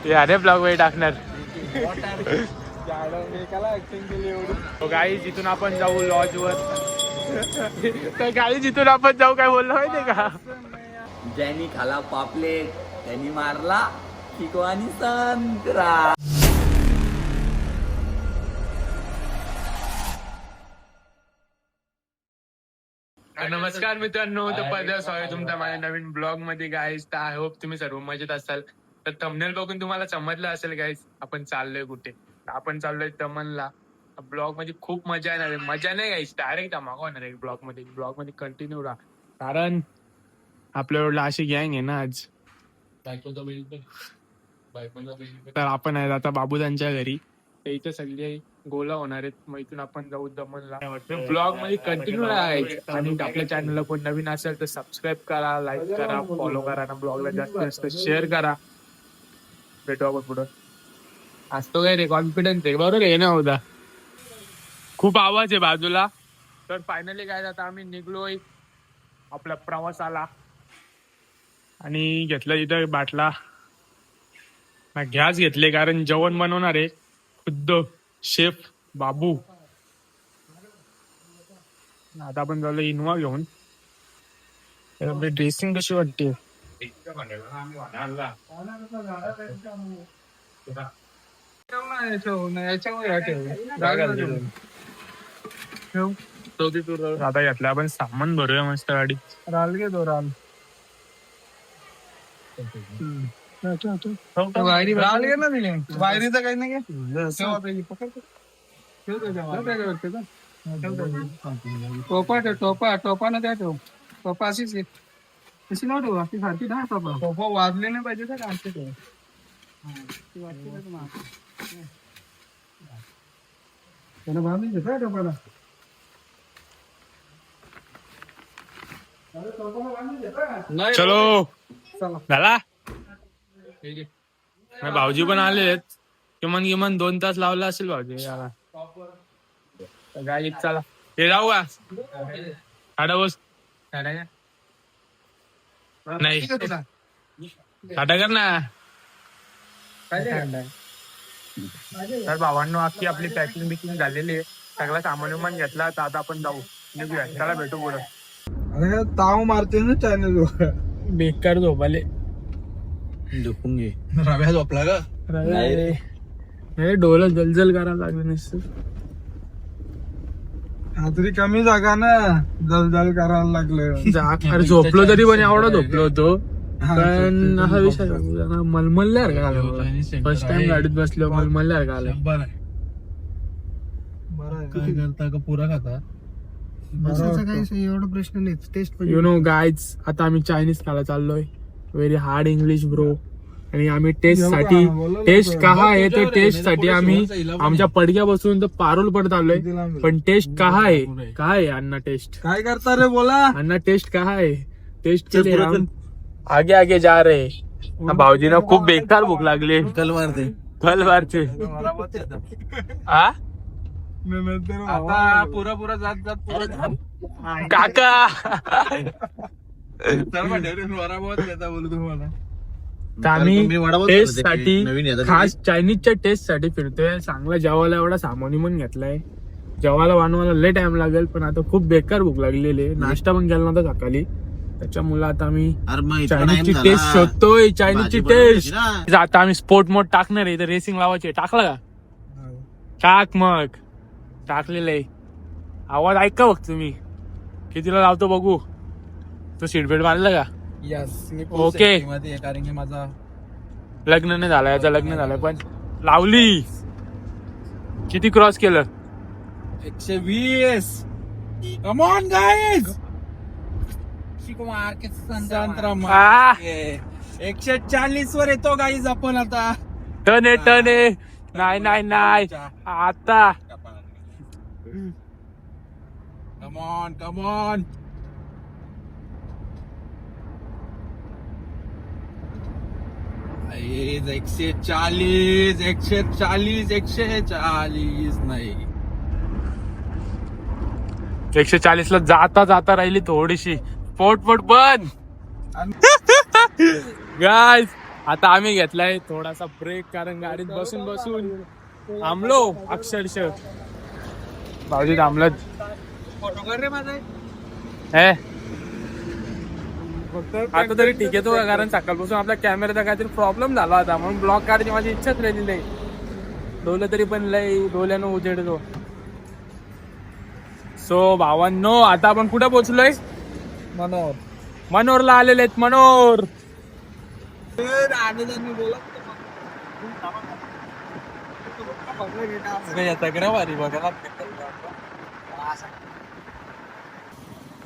याने ब्लॉग मध्ये टाकणार. गाई जिथून आपण जाऊ लॉज वर. गाई जिथून आपण जाऊ काय बोललो माहितीये का? ज्यांनी खाला पापलेट त्यांनी मारला चिको आणि संत्रा. नमस्कार मित्रांनो, तर पहिलं स्वागत तुमचं माझ्या नवीन ब्लॉग मध्ये गाईज. तर आय होप तुम्ही सर्व मजेत असाल. तर थंबनेल बघून तुम्हाला समजलं असेल गाईज आपण चाललोय कुठे. आपण चाललोय दमनला. ब्लॉग मध्ये खूप मजा येणार आहे. मजा नाही गाईज, डायरेक्ट धमाका होणार आहे ब्लॉग मध्ये कंटिन्यू राहा. कारण आपल्याकडला अशी गँग आहे ना आज. तर आपण आहे आता बाबूदांच्या घरी. तर इथे सगळे गोला होणार आहेत. मग इथून आपण जाऊ दमनला. ब्लॉग मध्ये कंटिन्यू राहायचं. आणि आपल्या चॅनलला कोण नवीन असेल तर सबस्क्राईब करा, लाईक करा, फॉलो करा ना. ब्लॉगला जास्त जास्त शेअर करा. भेटू आपण पुढं. असतो काय रे, कॉन्फिडन्स आहे बरोबर आहे ना? होता खूप आवाज आहे बाजूला. तर फायनली काय आता आम्ही निघलोय आपल्या प्रवासाला. आणि घेतलं इथं बाटला गॅस घेतले, कारण जेवण बनवणार आहे खुद्द शेफ बाबू. आता आपण झालं इनोवा घेऊन. आपली ड्रेसिंग कशी वाटते? आता घेतलं आपण सामान भरूया मस्त गाडीत. राल घे तो राल. वायरीचं काही नाही. टोपा ना त्या ठेव. टोपा अशीच कशी ना ठेव. अशी सारखी ना टोपा वाजले नाही पाहिजे का अशी ठेव. त्याला बांधून घेतोय टोपाला. चलो झाला. भाऊजी पण आलेत. किमान 2 तास लावला असेल भाऊजी याला. गाडी चला हे जाऊ का? साडा बस नाही साडा कर ना. तर भावांनो अख्खी आपली पॅकिंग बिकिंग झालेली आहे. सगळा सामान विमान घेतला. तर आता आपण जाऊ निघूया. त्याला भेटू पुढं. अरे ताव मारते ना चॅनल. बेकार झोपाले. झोपून घे. रव्या झोपला का? डोलं जलजल करायला लागलं नसतं. तरी कमी जागा ना जलजल करायला लागलं. अरे झोपलो तरी पण एवढा झोपलो होतो. पण हा विषय मलमलल्यावर का आलं. फर्स्ट टाइम गाडीत बसलो मलमलल्यावर का आलं. बरं काय करता का पुरा खाता? एवढा प्रश्न नाही. टेस्ट यु नो गाईज, आता आम्ही चायनीज खायला चाललोय. Very hard English bro. आणि आम्ही टेस्ट साठी, टेस्ट कहा आहे तर टेस्ट साठी आम्ही आमच्या पडक्यापासून तर पारोल पडत आलोय. पण टेस्ट कहा आहे? काय आहे अण्णा टेस्ट? काय करता रे बोला अण्णा टेस्ट कहा आहे? टेस्ट के लिए हम आगे आगे जा रहे. भाऊजी ना खूप बेकार भूक लागली. कल मारते आता पुरा जात काका. बोलू तुम्हाला. तर आम्ही टेस्ट साठी, खास चायनीजच्या टेस्ट साठी फिरतोय. चांगला जेवायला एवढा सामान पण घेतलाय. जेवायला बनवायला लय टाइम लागेल. पण आता खूप बेकार भूक लागलेली आहे. नाश्ता पण केला नव्हता सकाळी. त्याच्यामुळे आता आम्ही चायनीजची टेस्ट शोधतोय. चायनीजची टेस्ट. आता आम्ही स्पोर्ट मोड टाकणार आहे. तर रेसिंग लावायची. टाकला का? टाक मग. टाकलेलं आहे. आवाज ऐका बघ तुम्ही. कितीला लावतो बघू. तो सीट बेल्ट मारला का? ओके. कारण की माझा लग्न नाही झालं. याचं लग्न झालंय पण लावली. किती क्रॉस केलं? 120. Come on guys. 140 वर येतो गाईज आपण आता. टन आहे. नाही आता. Come on. Guys, 140 नाही. 140 ला जाता राहिली थोडीशी. पोट बंद. गाइस आता आम्ही घेतलाय थोडासा ब्रेक, कारण गाडीत बसून बसून थांबलो अक्षरशः. भाऊजी थांबलत. हे आता तरी ठीक आहे तो, कारण सकाळपासून आपल्या कॅमेऱ्याचा काहीतरी प्रॉब्लेम झाला होता म्हणून ब्लॉग काढायची माझी इच्छाच राहिलेली आहे. डोलं तरी पण लय डोल्यानं उजेडतो. सो भावांनो आता आपण कुठे पोहोचलोय? मनोरला आलेले आहेत. मनोर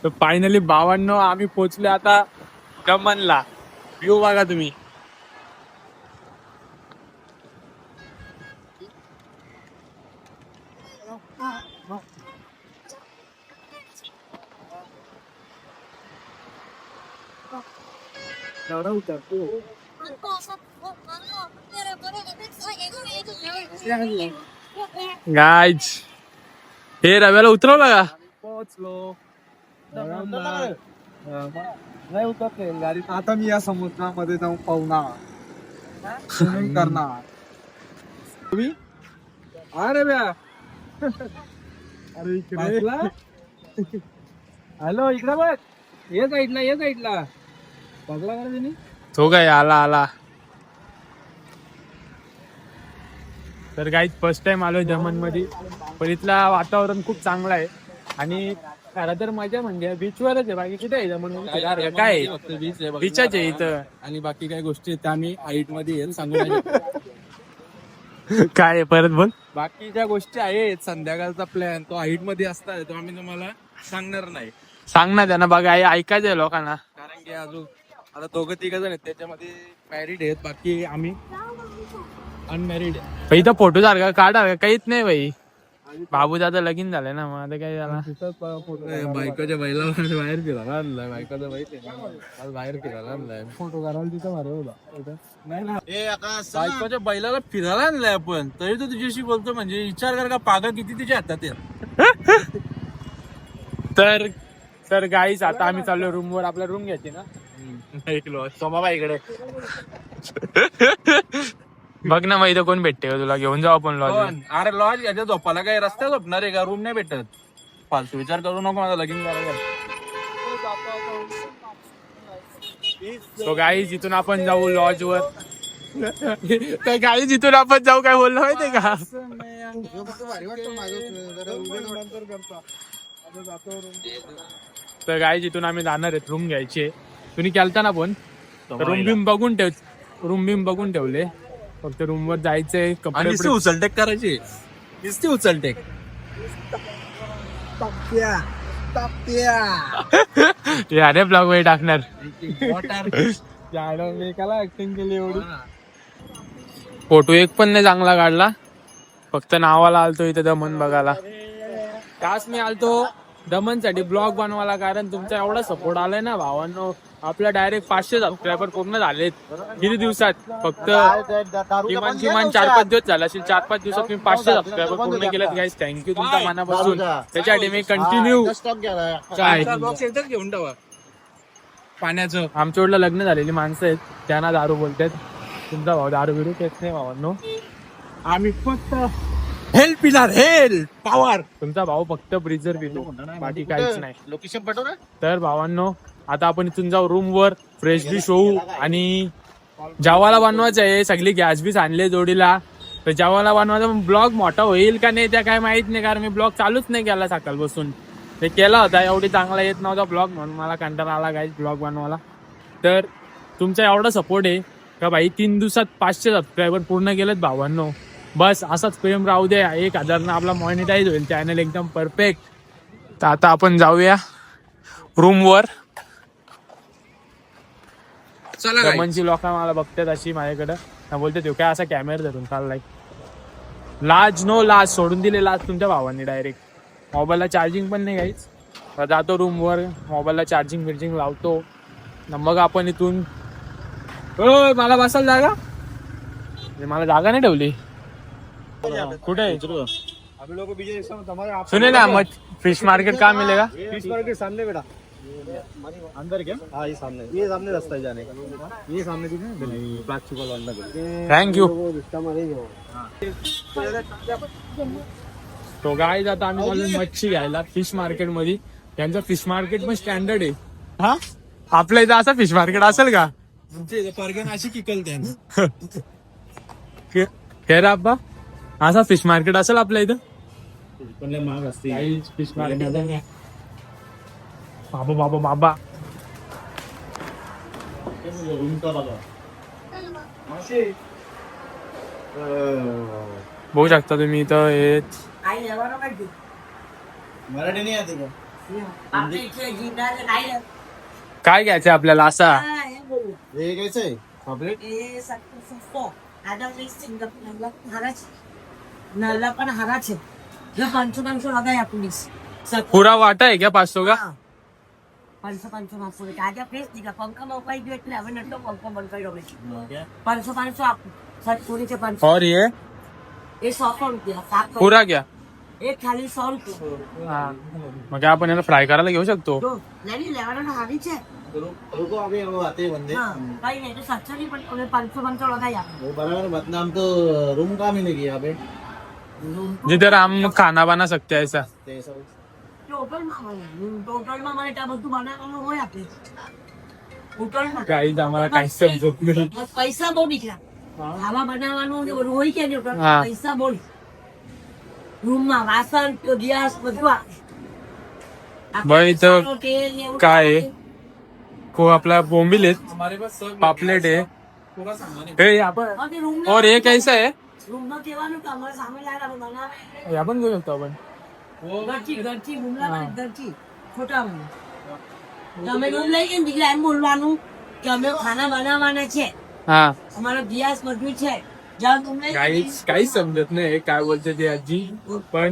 तर फायनली भावांनो आम्ही पोहोचलो आता दमनला. व्ह्यू बघा तुम्ही. गाइज हे रव्याला उतरवलं का? पोहोचलो. नाही उतरते गाडी. आता मी या समुद्रामध्ये जाऊन पाहुणार स्विमिंग करणार. तुम्ही अरे ब्या अरे इकडे हॅलो इकडे बघ. ये साईडला ये साईडला बघला का तुम्ही? तो काय आला आला. तर गाईज फर्स्ट टाइम आलोय दमन मध्ये, पण इथला वातावरण खूप चांगलं आहे आणि खरं तर मजा म्हणजे बीचवरच आहे. बाकी कुठे आहे दमन? काय बीचच आहे इथं आणि बाकी काही गोष्टी त्या आम्ही हाईट मध्ये येईल सांगू. काय आहे परत बोल. बाकीच्या गोष्टी आहेत. संध्याकाळचा प्लॅन तो हाईट मध्ये असतात, तो आम्ही तुम्हाला सांगणार नाही. सांग ना त्यांना. बघा हे ऐकायचं आहे लोकांना. कारण की अजून आता दोघं तिघ जण आहेत, त्याच्यामध्ये मॅरिड आहेत, बाकी आम्ही अनमॅरिड आहे. भाई इथं फोटो सारखा काढा काहीच नाही भाई. बाबू दादा लगीन झालंय ना, मग आता काय झाला. बायकोच्या बैला बाहेर फिरायला आणलाय. बायकोचा बैल बाहेर फिरायला आणलाय. फोटो काढायला तिथं मारे होता. नाही ना बायकोच्या बैलाला फिरायला आणलाय आपण, तरी तो तुझ्याशी बोलतो. म्हणजे विचार कर का पागा किती तिच्या हातात आहे. तर गाईस आता आम्ही चाललो रूम वर. आपला रूम घ्यायची ना. सोमाबाईकडे बघ ना मग इथं कोण भेटते का तुला? घेऊन जाऊ आपण लॉज. अरे लॉज याच्या झोपाला काय रस्त्या झोपणार आहे का? रूम नाही भेटत. फालतू विचार करू नको. माझा लगीन करायला. तो गाईज इथून आपण जाऊ लॉज वर. तर गाईज इथून आपण जाऊ काय बोललो माहितीये का? तर गाईज इथून आम्ही जाणार आहेत रूम घ्यायची. तुम्ही केलता ना पण रूम बिम बघून ठेवले. फक्त रूम वर जायचंय. कपडे उचलटेक करायची. नुसती उचलटेक. अरे ब्लॉग वर टाकणार. ऍक्टिंग केली एवढी. फोटो एक पण नाही चांगला काढला. फक्त नावाला आलतो इथे दमन बघायला. त्याच मी आलतो दमन साठी ब्लॉग बनवायला, कारण तुमचा एवढा सपोर्ट आलाय ना भावांनो. आपला डायरेक्ट 500 सबस्क्रायबर पूर्ण झालेत किती दिवसात. फक्त किमान 4-5 दिवस झाला असेल. 4-5 दिवसात मी 500 सबस्क्रायबर पूर्ण केलेत गाईस. थँक्यू तुमच्या मनापासून. त्याच्यासाठी मी कंटिन्यू काय घेऊन ठेवा पाण्याचं. आमच्याकडलं लग्न झालेली माणसं आहेत, त्यांना दारू बोलतात. तुमचा भाऊ दारू बिरू पेत नाही भावांनो. आम्ही फक्त हेल्प पिणार हेल्प पॉवर. तुमचा भाऊ फक्त ब्रिजर पितो, बाकी काहीच नाही. लोकेशन पाठव ना. तर भावांनो आता आपण इथून जाऊ रूम वर, फ्रेश डिश होऊ आणि जेवायला बनवायचं आहे. सगळी गॅस बीस आणले जोडीला. तर जेवायला बनवायचा ब्लॉग मोठा होईल का नाही त्या काय माहित नाही, कारण मी ब्लॉग चालूच नाही केला सकाळपासून. ते केला होता, एवढी चांगला येत नव्हता ब्लॉग, म्हणून मला कंटाळा आला गाईस ब्लॉग बनवायला. तर तुमचा एवढा सपोर्ट आहे का भाई 3 दिवसात 500 सबस्क्रायबर पूर्ण केलेत भावांनो. बस असाच प्रेम राहू द्या. 1000 आपला मॉनिटाईज होईल चॅनल एकदम परफेक्ट. तर आता आपण जाऊया रूम वर. दमनची लोक मला बघतात अशी माझ्याकडं ना, बोलते तो काय असा कॅमेरा धरून चाललाय. लाज नो लाज सोडून दिले लाज तुमच्या भावांनी. डायरेक्ट मोबाईलला चार्जिंग पण नाही काहीच. जातो रूम वर, मोबाईलला चार्जिंग लावतो. मग आपण इथून मला बसायला जागा, मला जागा नाही ठेवली. कुठे सुने ना मग फिश मार्केट कहाँ मिलेगा? फिश मार्केट सामने बेटा. अंदर क्या? हाँ ये सामने रास्ता है जाने का, ये सामने दिख रहा है प्लास्टिक वाला अंदर। थँक्यू. तो गाईज आता आम्ही मला मच्छी घ्यायला फिश मार्केट मध्ये. त्यांचं फिश मार्केट पण स्टँडर्ड आहे. हा आपल्या इथं असं फिश मार्केट असेल का? परगण अशी किकल त्यानं. खेर आप्पा असा फिश मार्केट असेल आपल्या इथं? पण लय महाग असते. Fish market. बाबा बाबा बाबा बघू शकता तुम्ही इथं हे मराठी नाही आते का? काय घ्यायचंय आपल्याला असा. हे कैसे आहे पापलेट? नल्ला पण हराचे जो 500 लगा या पुलिस पुरा वाटा आहे क्या 500 का? 500 आजा प्लेस दिखा पंखा मोबाईल भेटले आपण नटलो पंखा बंद डोबे 500 आप सर पूरी के 500 और ये 100 रुपया पुरा क्या? एक थाली 100 रुपया मग आपण याला फ्राय करायला घेऊ शकतो. दो नहीं लेवाना हरीचे रुको अभी वो आते हैं बंदे. हां काही नाही तो 700 पण 500 लगा या वो बराबर बदनाम तो रूम का मिलेगी यहाँ पे. जिधर हम खाना बना सकते हैं ऐसा. ते सब टोटल में मैंने टाइम तू बना हो या पे टोटल में गाईज आम्हाला काही समजत नाही. पैसा बोल निकला खावा बनावવાનું રોઈ કે નહીં હા. પૈસા બોલ રૂમમાં વાસણ તો ગેસ બધું बाई इथं काय आहे? को आपला बोंबील आहेत, पापलेट आहे. हे आपण और हे कैसा आहे? રૂમમાં કેવાનું કે અમારે સામે લાયા બનાવે हे आपण घेऊ शकतो आपण. ઘરથી રૂમલા ઘરથી છોટા રૂમ તમે રૂમ લઈ ગયા દીકરા એમ બોલવાનું કે અમે ખાના બનાવવાના છે हा અમારો ગેસ બધું છે જાઓ રૂમ લઈ काहीच काहीच समजत नाही काय बोलते ते आजी. पण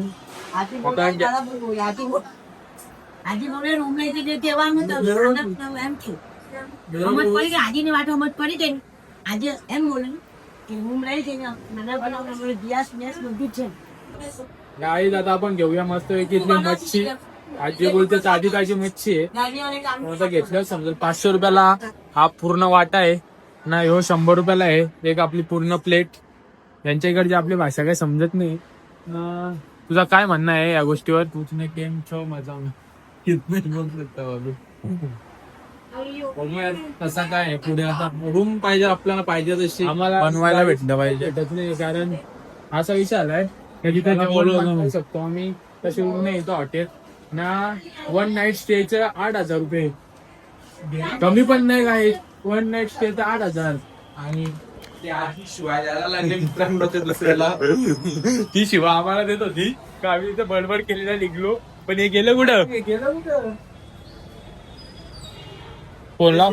આજી બોલે રૂમ લઈ જઈને કહેવાનું તો ખાના એમ થયું સમજ પડી કે આજીની વાત સમજ પડી કે આજે એમ બોલે કે રૂમ લઈ જઈને ખાના બનાવવાનું ગેસ બધું છે गाईज आता आपण घेऊया मस्त पैकी इथली मच्छी. आजी बोलते ताजी ताजी मच्छी आहे. गाडीवाले काम आता घेतलं समजा 500 रुपयाला हा पूर्ण वाटा आहे ना. ह्यो 100 रुपयाला आहे एक आपली पूर्ण प्लेट. यांच्या इकडची आपली भाषा काही समजत नाही. तुझा काय म्हणणं आहे या गोष्टीवर? पूछने केम छो मजा में कितने बोल सकता हूँ अभी. बघूया कसा काय आहे पुढे. आता रूम पाहिजे आपल्याला पाहिजे तशी आम्हाला बनवायला भेटलं पाहिजे. भेटत नाही कारण असा विषय आलाय की जिथे जेवण शकतो आम्ही तसे रूम नाही येतो हॉटेल ना. 1 नाईट स्टेचं 8,000 रुपये कमी पण नाही काय. 1 नाईट स्टेचं 8,000 आणि ते आधी शिवाय द्यायला लागले मित्रांकडे दुसऱ्याला. ती शिवा आम्हाला देत होती का आम्ही इथं बडबड केलेला निघलो. पण हे गेलं कुठं? बोलला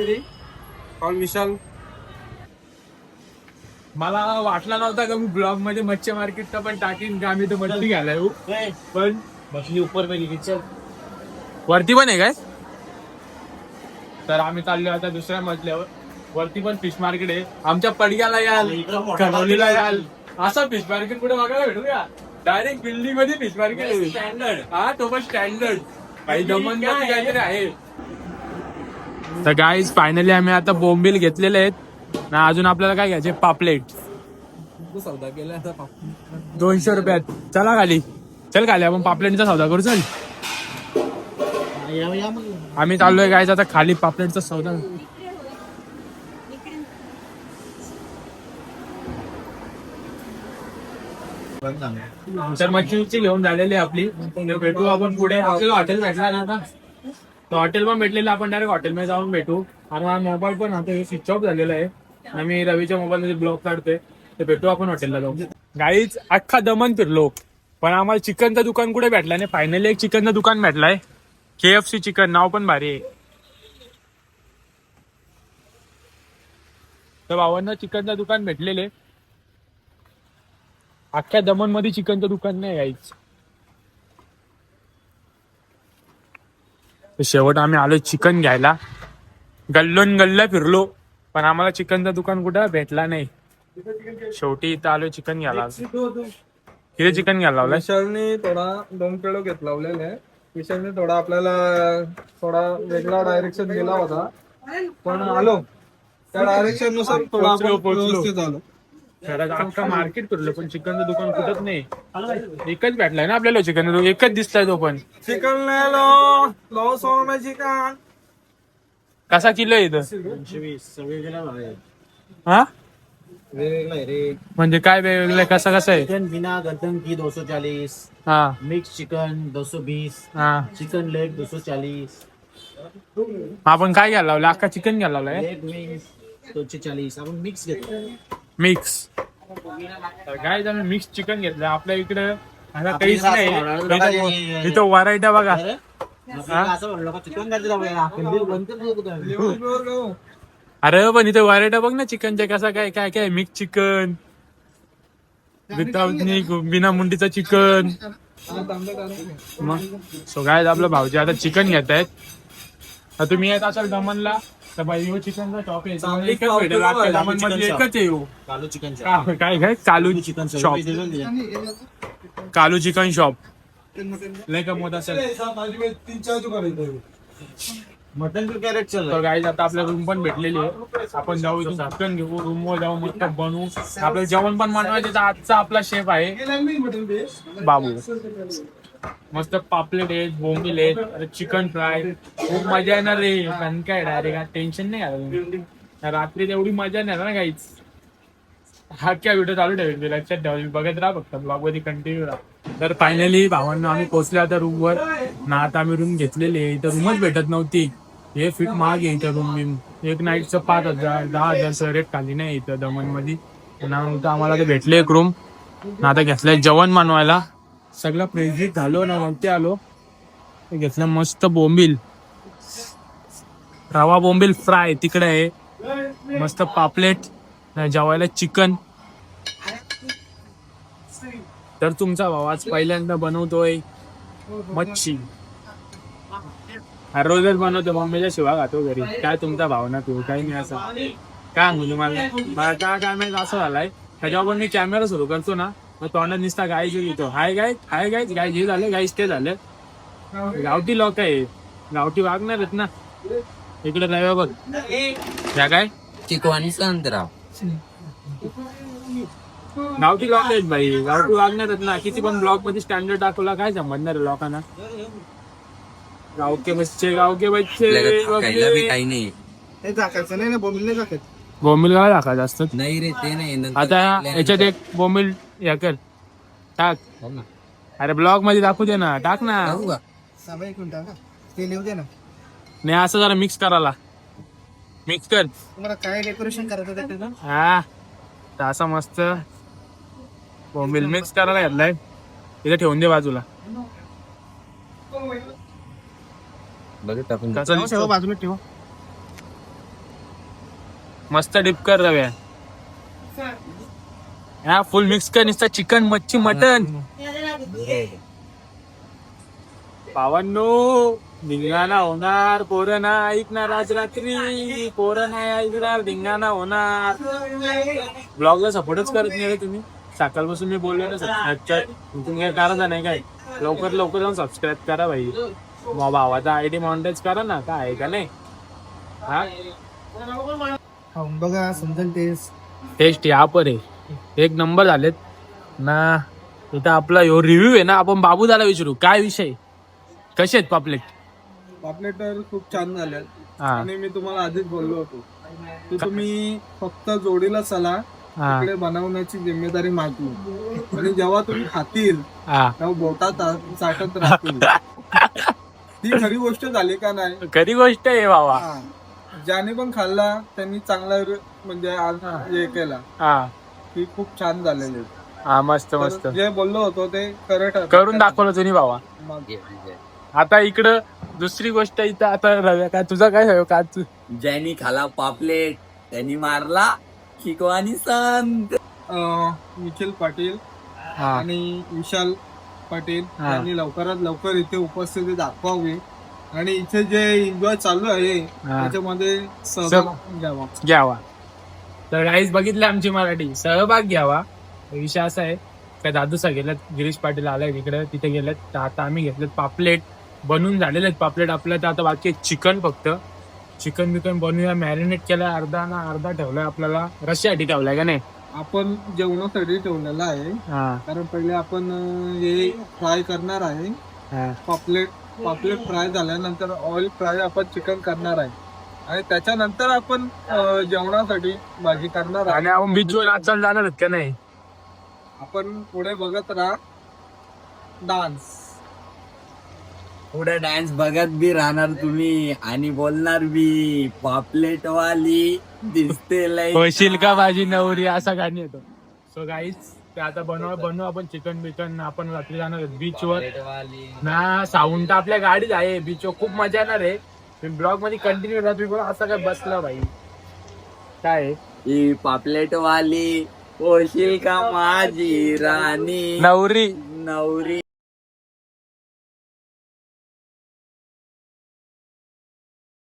कॉल विशाल. मला वाटला नव्हता का मी ब्लॉग मध्ये मच्छी मार्केटचा पण टाकीन का आम्ही तर मच्छी घ्यायला येऊ. पण मछली ऊपर में लिखी चल. वरती पण आहे काय? तर आम्ही चाललो आता दुसऱ्या मजल्यावर. वरती पण फिश मार्केट आहे. आमच्या पडग्याला याल, कणवलीला याल. असं फिश मार्केट कुठे बघायला भेटू का? डायरेक्ट बिल्डिंग मध्ये फिश मार्केट आहे. स्टँडर्ड. हा तो पण स्टँडर्ड. काही दमन मध्ये काहीतरी आहे. तर गाईज फायनली आम्ही आता बोंबील घेतलेले आहेत ना. अजून आपल्याला काय घ्यायचे? पापलेट. सौदा केला आता 200 रुपयात. चला खाली. चल खाली आपण पापलेटचा सौदा करू. चल आम्ही चाललोय गाईज आता खाली पापलेटचा सौदा. तर मच्छीची घेऊन झालेली आहे आपली. भेटू आपण पुढे. आपल्याला हॉटेल भेटला ना आता. तर हॉटेल पण भेटलेलं आपण डायरेक्ट हॉटेलमध्ये जाऊन भेटू. आणि हा मोबाईल पण आता स्विच ऑफ झालेला आहे. आम्ही रवीच्या मोबाईल मध्ये ब्लॉग काढतोय. तर भेटू आपण हॉटेलला जाऊ. गाईच अख्खा दमन फिरलो पण आम्हाला चिकनचं दुकान कुठे भेटला नाही. फायनली एक चिकनचं दुकान भेटलाय. KFC chicken. नाव पण भारी आहे. तर भावांना चिकनचं दुकान भेटलेले. अख्ख्या दमन मध्ये चिकनचं दुकान नाही गाईच. शेवट आम्ही आलो चिकन घ्यायला. गल्लोन गल्ला फिरलो पण आम्हाला चिकनचं दुकान कुठं भेटला नाही. शेवटी इथं आलो चिकन घ्यायला. किती चिकन घ्यायला लावलाय? विशालने थोडा 2 किलो घेतला लावलेला आहे. किशनने थोडा आपल्याला थोडा वेगळा डायरेक्शन दिला होता, पण आलो त्या डायरेक्शन नुसार थोडा आपण व्यवस्थित आलो. खरंच अख्खा मार्केट फिरलो पण चिकनचं दुकान कुठंच नाही. एकच भेटलाय ना आपल्याला चिकन, एकच दिसलाय तो पण. चिकन लो सोना चिकन कसा किलो आहे इथं? 220 हा वेगवेगळा आहे रे. म्हणजे काय वेगवेगळं कसं कसं आहे? चिकन बिना गर्दन की 240, हा मिक्स चिकन 220, हा. चिकन लेग 240, आपण काय घ्यायला लावलं? अख्खा चिकन घ्यायला लावलाय लेग विंग्स 240. आपण मिक्स घेतो. मिक्स. काय झालं मिक्स चिकन घेतलं आपल्या इकडं आता काहीच नाही. इथं व्हरायटी बघा. असं म्हणलं का चिकन अरे पण इथं व्हरायटी बघ ना चिकनच्या, कसा काय काय काय मिक्स चिकन, विदाउट बिना मुंडीचं चिकन. मग सो काय आपलं भाऊजी आता चिकन घेत आहेत. तुम्ही येत असाल दमनला तर बाई चिकनचा शॉप आहे, एकच भेटेल अख्ख्या दमनमध्ये, एकच आहे. कालू चिकन काय काय कालू चिकन शॉप, कालू चिकन शॉप लय कमवत असेल. मटन का कॅरेट चल तर गाईज आता आपल्या रूम पण भेटलेली आहे. आपण जाऊ इथून चिकन घेऊ, रूमवर जाऊ, मस्त बनवू. आपलं जेवण पण बनवायचं तर आजचा आपला शेफ आहे बाबू. मस्त पापलेट आहेत, बोंबील आहेत, चिकन फ्राय. खूप मजा येणार रे. कारण काय डायरेक्ट टेन्शन नाही आलं. रात्री तेवढी मजा नाही ना काहीच. हा क्या व्हिडिओ चालू ठेवेल ते लक्षात ठेवा, बघत राहा फक्त ब्लॉग मध्ये कंटिन्यू राहा. तर फायनली भावांना आम्ही पोहोचलो आता रूमवर ना. आता आम्ही रूम घेतलेली आहे. इथं रूमच भेटत नव्हती. हे फिट महाग आहे इथं रूम. एक नाईटचं 5,000 10,000 रेट खाली नाही इथं दमन मध्ये ना. आम्हाला ते भेटले एक रूम ना. आता घेतलंय जेवण बनवायला. सगळं प्रेझिट झालो ना, मग ते आलो घेतलं मस्त बोंबील, रवा बोंबील फ्राय तिकडे आहे. मस्त पापलेट, जेवायला चिकन. तर तुमचा भाव आज पहिल्यांदा बनवतोय मच्छी. रोजच बनवतो, मम्मीच्या शिवा खातो घरी. काय तुमचा भावना तू काही नाही असं काय सांगू तुम्हाला. मला काय माहिती असं झालाय. त्याच्यावर पण मी कॅमेरा सुरू करतो ना, मग तोंडात निसता गायच घेतो. हाय गाय हाय गाय गाय जे झालं गायच ते झालं. गावठी लोक आहे, गावठी वागणार आहेत ना. इकडे नाही बघ त्या काय चिकू आणि संत्रा गावठी लोक आहेत भाई, गावठी वागणार आहेत ना. किती पण ब्लॉग मध्ये स्टँडर्ड दाखवला काय समजणार आहे लोकांना. गाव के बच्चे काही नाही. बोंबील काय टाकायचं असतं नाही रे ते नाही. आता याच्यात एक बोंबील या कर टाक. अरे ब्लॉग मध्ये दाखवू दे ना, टाक ना. नाही असं जरा मिक्स करायला, मिक्स कर. काय डेकोरेशन करायचं हा तर असं मस्त बोंबील मिक्स करायला घेतलाय. इथे ठेवून दे बाजूला. कसं दिसतो? बाजूला ठेवा. मस्त डिप कर रव्या. हा फुल मिक्स कर. नुसतं चिकन मच्छी मटन. भावांनो धिंगाणा होणार, पोरं ना ऐकणार. आज रात्री पोरं नाही ऐकणार, धिंगाणा होणार. ब्लॉगला सपोर्टच करत नाही रे तुम्ही. सकाळपासून मी बोललो ना तुम्ही काय करायचं नाही काय. लवकर लवकर जाऊन सबस्क्राईब करा भाई. भावाचा आयडी मॉनिटाईज करा ना. काय आहे का नाही. हा बघा समजेल टेस्ट या पर आहे. एक नंबर झालेत ना. इथं आपला ह्यो रिव्ह्यू आहे ना. आपण बाबू दादा विचारू काय विषय, कसे आहेत पापलेट. पापलेट तर खूप छान झाले. हा आणि मी तुम्हाला आधीच बोललो होतो की तुम्ही फक्त जोडीला चला, इकडे बनवण्याची जिम्मेदारी माझी. आणि जेव्हा तुम्ही खातील तेव्हा बोटात चाटत राहतील. ही खरी गोष्ट झाली का नाही. खरी गोष्ट आहे बाबा. ज्याने पण खाल्ला त्यांनी चांगला म्हणजे आज हे केला की खूप छान झालेले. हा मस्त मस्त जे बोललो होतो ते करून दाखवलं तुम्ही बाबा. आता इकडं दुसरी गोष्ट इथं आता रव्या काय तुझा काय का ज्यांनी खाला पापलेट त्यांनी मारला चिकू आणि संत. निखिल पाटील आणि विशाल पाटील यांनी लवकरात लवकर इथे उपस्थिती दाखवावी आणि इथे जे एन्जॉय चालू आहे त्याच्यामध्ये सहभाग घ्यावा. तर गाईज बघितलं आमची मराठी, सहभाग घ्यावा. विषय असा आहे काय दादूसा गेल्यात, गिरीश पाटील आलाय तिकडे, तिथे गेलेत. आता आम्ही घेतलेत पापलेट, बनवून झालेले आहेत पापलेट आपल्या. तर आता बाकी चिकन, फक्त चिकन बिकन बनवूया. मॅरिनेट केलाय अर्धा ठेवलाय आपल्याला रश्श्यासाठी ठेवलाय का नाही. आपण जेवणासाठी ठेवलेला आहे, कारण पहिले आपण हे फ्राय करणार आहे. पापलेट फ्राय झाल्यानंतर ऑइल फ्राय आपण चिकन करणार आहे आणि त्याच्यानंतर आपण जेवणासाठी भाजी करणार आहे. आणि आपण बीचवर नाचायला जाणार आहेत का नाही. आपण पुढे बघत राहा डान्स. पुढे डान्स बघत बी राहणार तुम्ही आणि बोलणार बी पापलेट वाली दिसते लय होशील का माझी नवरी, असा गाणी येतो. सो गाईज ते आता बनवू आपण चिकन बिकन. आपण रात्री जाणार आहेत बीचवर ना. साऊंड तर आपल्या गाडीत आहे. बीचवर खूप मजा येणार आहे. तुम्ही ब्लॉग मध्ये कंटिन्यू राहा. तुम्ही असं काय बसला भाई काय ही पापलेट वाली होशील का माझी राणी नवरी. नवरी.